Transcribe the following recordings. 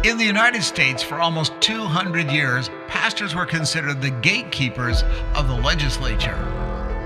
In the United States, for almost 200 years, pastors were considered the gatekeepers of the legislature.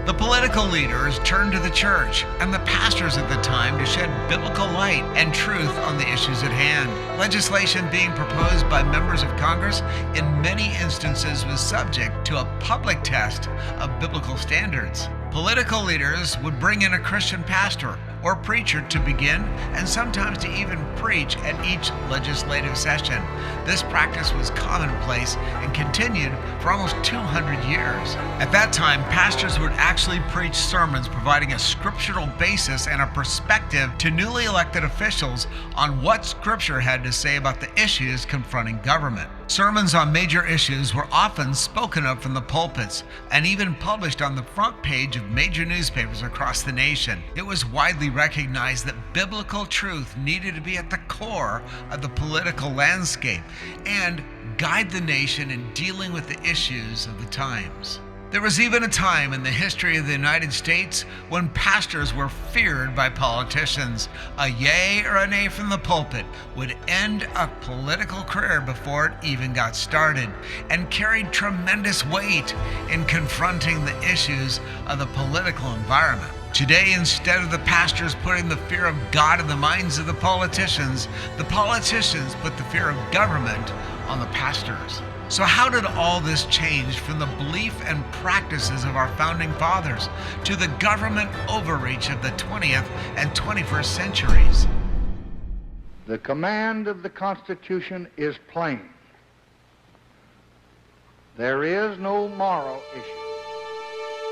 The political leaders turned to the church and the pastors at the time to shed biblical light and truth on the issues at hand. Legislation being proposed by members of Congress in many instances was subject to a public test of biblical standards. Political leaders would bring in a Christian pastor or preacher to begin and sometimes to even preach at each legislative session. This practice was commonplace and continued for almost 200 years. At that time, pastors would actually preach sermons providing a scriptural basis and a perspective to newly elected officials on what Scripture had to say about the issues confronting government. Sermons on major issues were often spoken of from the pulpits and even published on the front page of major newspapers across the nation. It was widely recognized that biblical truth needed to be at the core of the political landscape and guide the nation in dealing with the issues of the times. There was even a time in the history of the United States when pastors were feared by politicians. A yay or a nay from the pulpit would end a political career before it even got started, and carried tremendous weight in confronting the issues of the political environment. Today, instead of the pastors putting the fear of God in the minds of the politicians put the fear of government on the pastors. So how did all this change from the belief and practices of our founding fathers to the government overreach of the 20th and 21st centuries? The command of the Constitution is plain. There is no moral issue.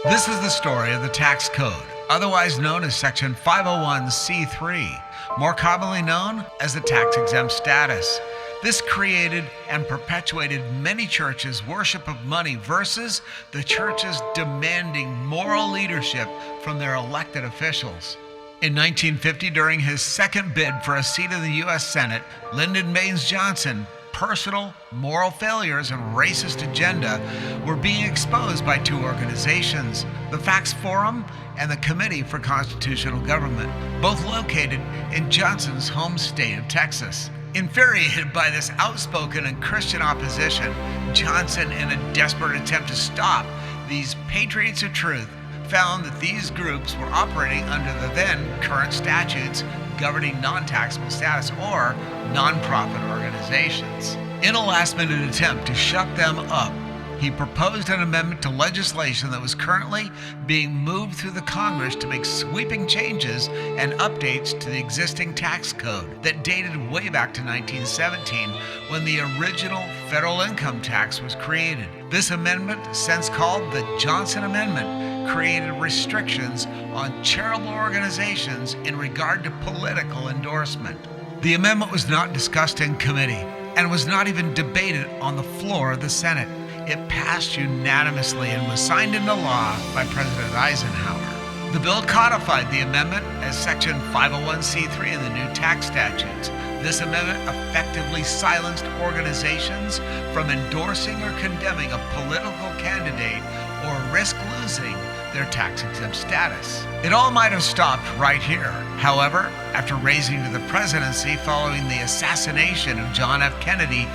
This is the story of the tax code, otherwise known as Section 501c3, more commonly known as the tax-exempt status. This created and perpetuated many churches' worship of money versus the churches demanding moral leadership from their elected officials. In 1950, during his second bid for a seat in the U.S. Senate, Lyndon Baines Johnson personal moral failures and racist agenda were being exposed by two organizations, the Facts Forum and the Committee for Constitutional Government, both located in Johnson's home state of Texas. Infuriated by this outspoken and Christian opposition, Johnson, in a desperate attempt to stop these patriots of truth, found that these groups were operating under the then current statutes governing non-taxable status or nonprofit organizations. In a last-minute attempt to shut them up, he proposed an amendment to legislation that was currently being moved through the Congress to make sweeping changes and updates to the existing tax code that dated way back to 1917 when the original federal income tax was created. This amendment, since called the Johnson Amendment, created restrictions on charitable organizations in regard to political endorsement. The amendment was not discussed in committee and was not even debated on the floor of the Senate. It passed unanimously and was signed into law by President Eisenhower. The bill codified the amendment as Section 501c3 in the new tax statutes. This amendment effectively silenced organizations from endorsing or condemning a political candidate or risk losing their tax-exempt status. It all might have stopped right here. However, after raising to the presidency following the assassination of John F. Kennedy,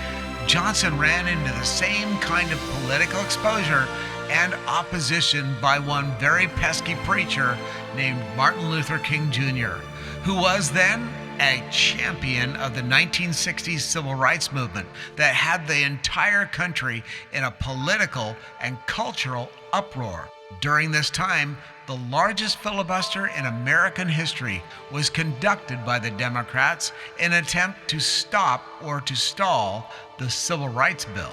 Johnson ran into the same kind of political exposure and opposition by one very pesky preacher named Martin Luther King Jr., who was then a champion of the 1960s civil rights movement that had the entire country in a political and cultural uproar. During this time, the largest filibuster in American history was conducted by the Democrats in an attempt to stop or to stall the Civil Rights Bill.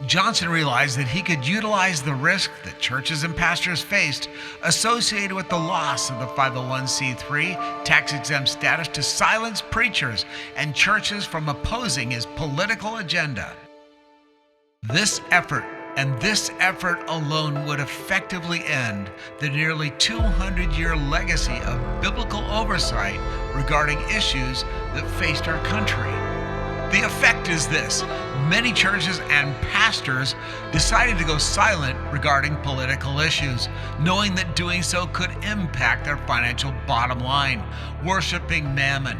Johnson realized that he could utilize the risk that churches and pastors faced associated with the loss of the 501c3 tax-exempt status to silence preachers and churches from opposing his political agenda. This effort alone would effectively end the nearly 200-year legacy of biblical oversight regarding issues that faced our country. The effect is this: many churches and pastors decided to go silent regarding political issues, knowing that doing so could impact their financial bottom line, worshiping mammon.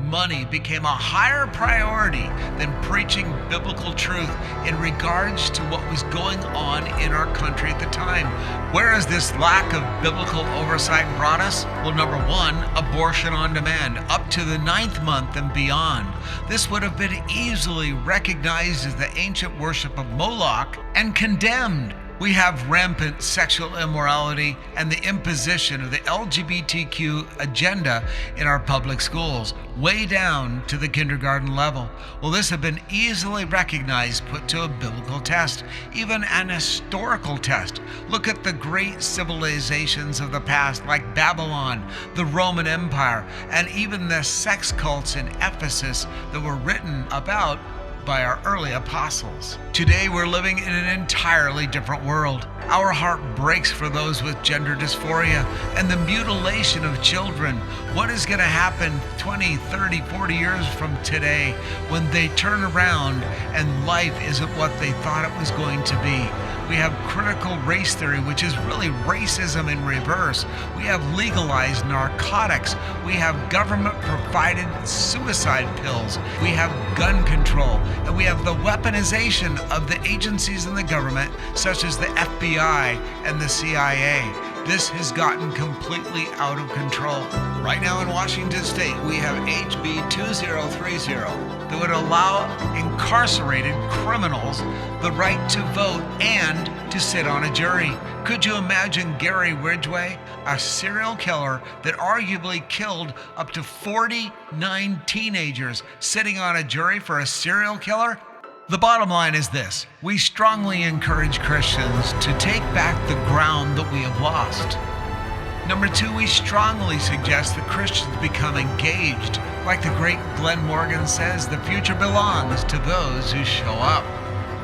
money became a higher priority than preaching biblical truth in regards to what was going on in our country at the time. Where has this lack of biblical oversight brought us? Well, number one, abortion on demand, up to the 9th month and beyond. This would have been easily recognized as the ancient worship of Moloch and condemned. We have rampant sexual immorality and the imposition of the LGBTQ agenda in our public schools, way down to the kindergarten level. Well, this has been easily recognized, put to a biblical test, even an historical test. Look at the great civilizations of the past, like Babylon, the Roman Empire, and even the sex cults in Ephesus that were written about by our early apostles. Today we're living in an entirely different world. Our heart breaks for those with gender dysphoria and the mutilation of children. What is going to happen 20, 30, 40 years from today when they turn around and life isn't what they thought it was going to be? We have critical race theory, which is really racism in reverse. We have legalized narcotics. We have government-provided suicide pills. We have gun control. And we have the weaponization of the agencies in the government, such as the FBI and the CIA. This has gotten completely out of control. Right now in Washington State, we have HB 2030 that would allow incarcerated criminals the right to vote and to sit on a jury. Could you imagine Gary Ridgway, a serial killer that arguably killed up to 49 teenagers, sitting on a jury for a serial killer? The bottom line is this: we strongly encourage Christians to take back the ground that we have lost. Number two, we strongly suggest that Christians become engaged. Like the great Glenn Morgan says, the future belongs to those who show up.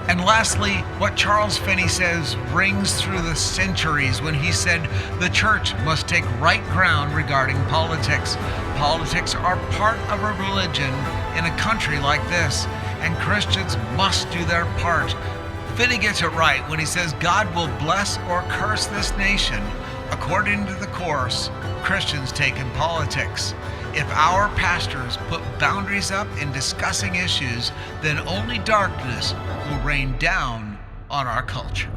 And lastly, what Charles Finney says rings through the centuries when he said the church must take right ground regarding politics. Politics are part of a religion in a country like this, and Christians must do their part. Finney gets it right when he says God will bless or curse this nation according to the course Christians take in politics. If our pastors put boundaries up in discussing issues, then only darkness will rain down on our culture.